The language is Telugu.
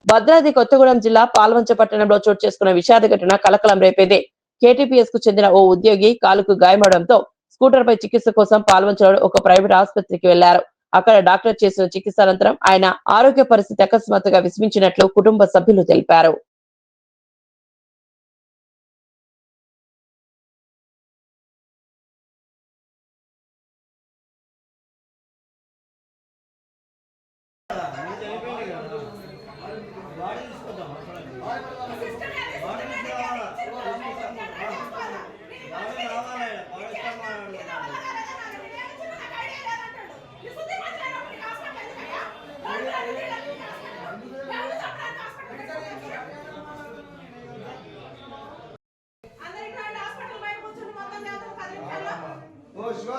భద్రాద్రి కొత్తగూడెం జిల్లా పాల్వంచ పట్టణంలో చోటు చేసుకున్న విషాద ఘటన కలకలం రేపేదే. కేటీపీఎస్ కు చెందిన ఓ ఉద్యోగి కాలుకు గాయమవడంతో స్కూటర్ పై చికిత్స కోసం పాల్వంచలో ఒక ప్రైవేట్ ఆసుపత్రికి వెళ్లారు. అక్కడ డాక్టర్ చేసిన చికిత్స అనంతరం ఆయన ఆరోగ్య పరిస్థితి అకస్మాత్తుగా విస్మించినట్లు కుటుంబ సభ్యులు తెలిపారు. ఓ శివ